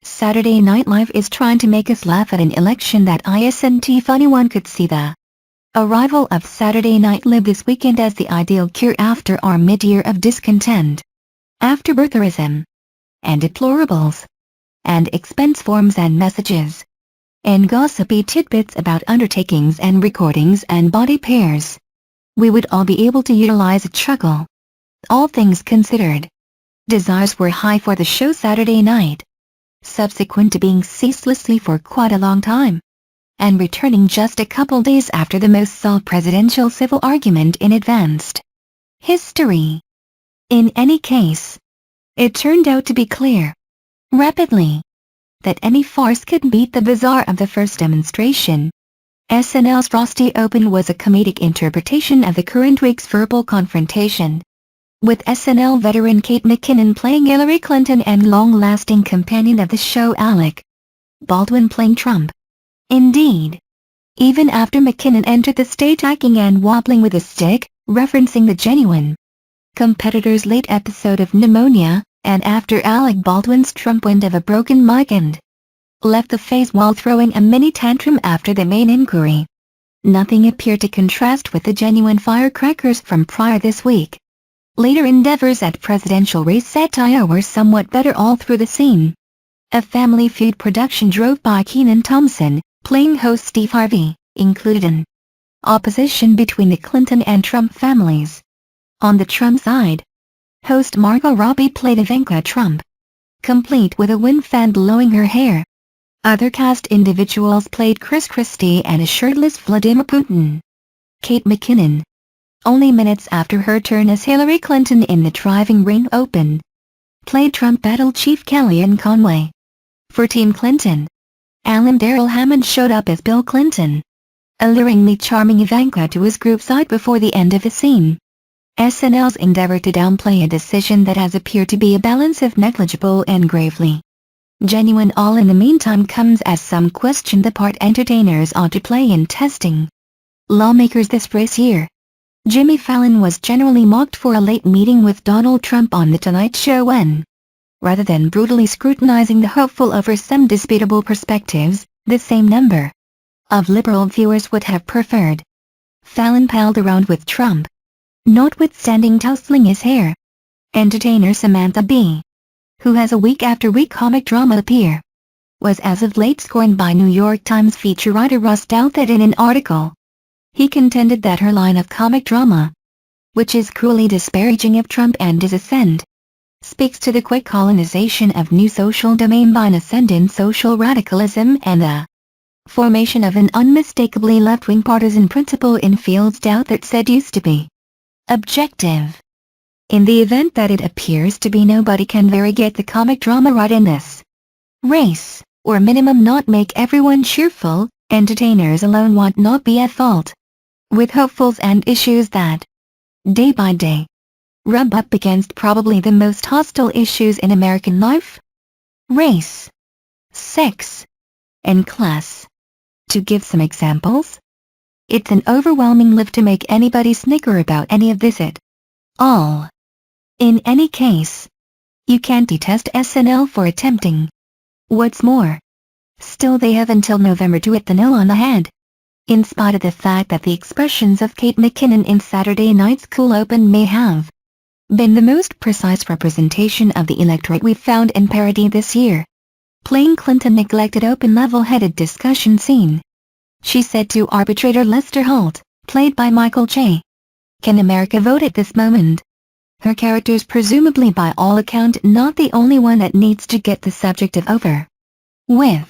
Saturday Night Live is trying to make us laugh at an election that isn't funny. One could see the arrival of Saturday Night Live this weekend as the ideal cure after our mid-year of discontent. After birtherism, and deplorables, and expense forms and messages, and gossipy tidbits about undertakings and recordings and body pairs, we would all be able to utilize a chuckle. All things considered, desires were high for the show Saturday night, subsequent to being ceaselessly for quite a long time, and returning just a couple days after the most solid presidential civil argument in advanced history. In any case, it turned out to be clear, rapidly, that any farce could beat the bizarre of the first demonstration. SNL's Frosty Open was a comedic interpretation of the current week's verbal confrontation, with SNL veteran Kate McKinnon playing Hillary Clinton and long-lasting companion of the show Alec Baldwin playing Trump. Indeed, even after McKinnon entered the stage hacking and wobbling with a stick, referencing the genuine competitor's late episode of pneumonia, and after Alec Baldwin's Trump whined of a broken mic and left the face while throwing a mini tantrum after the main inquiry, nothing appeared to contrast with the genuine firecrackers from prior this week. Later endeavors at presidential race satire were somewhat better all through the scene. A Family Feud production drove by Kenan Thompson, playing host Steve Harvey, included an opposition between the Clinton and Trump families. On the Trump side, host Margot Robbie played Ivanka Trump, complete with a wind fan blowing her hair. Other cast individuals played Chris Christie and a shirtless Vladimir Putin. Kate McKinnon, only minutes after her turn as Hillary Clinton in the driving ring open, played Trump battle chief Kellyanne Conway. For Team Clinton, Alan Daryl Hammond showed up as Bill Clinton, alluringly charming Ivanka to his group side before the end of the scene. SNL's endeavor to downplay a decision that has appeared to be a balance of negligible and gravely genuine all in the meantime comes as some question the part entertainers ought to play in testing lawmakers this race year. Jimmy Fallon was generally mocked for a late meeting with Donald Trump on The Tonight Show when, rather than brutally scrutinizing the hopeful over some disputable perspectives, the same number of liberal viewers would have preferred, Fallon palled around with Trump, notwithstanding tousling his hair. Entertainer Samantha Bee, who has a week-after-week comic drama appear, was as of late scorned by New York Times feature writer Russ Douthat in an article. He contended that her line of comic drama, which is cruelly disparaging of Trump and his ascent, speaks to the quick colonization of new social domain by an ascendant social radicalism and the formation of an unmistakably left-wing partisan principle in fields Douthat said used to be objective. In the event that it appears to be nobody can very get the comic drama right in this race, or minimum not make everyone cheerful, entertainers alone want not be at fault with hopefuls and issues that, day by day, rub up against probably the most hostile issues in American life: race, sex, and class. To give some examples, it's an overwhelming lift to make anybody snicker about any of this at all. In any case, you can't detest SNL for attempting. What's more, still they have until November to hit the nail on the head. In spite of the fact that the expressions of Kate McKinnon in Saturday Night's Cool Open may have been the most precise representation of the electorate we've found in parody this year, playing Clinton neglected open level-headed discussion scene. She said to arbitrator Lester Holt, played by Michael J. "Can America vote at this moment?" Her character's presumably by all account not the only one that needs to get the subject of over with.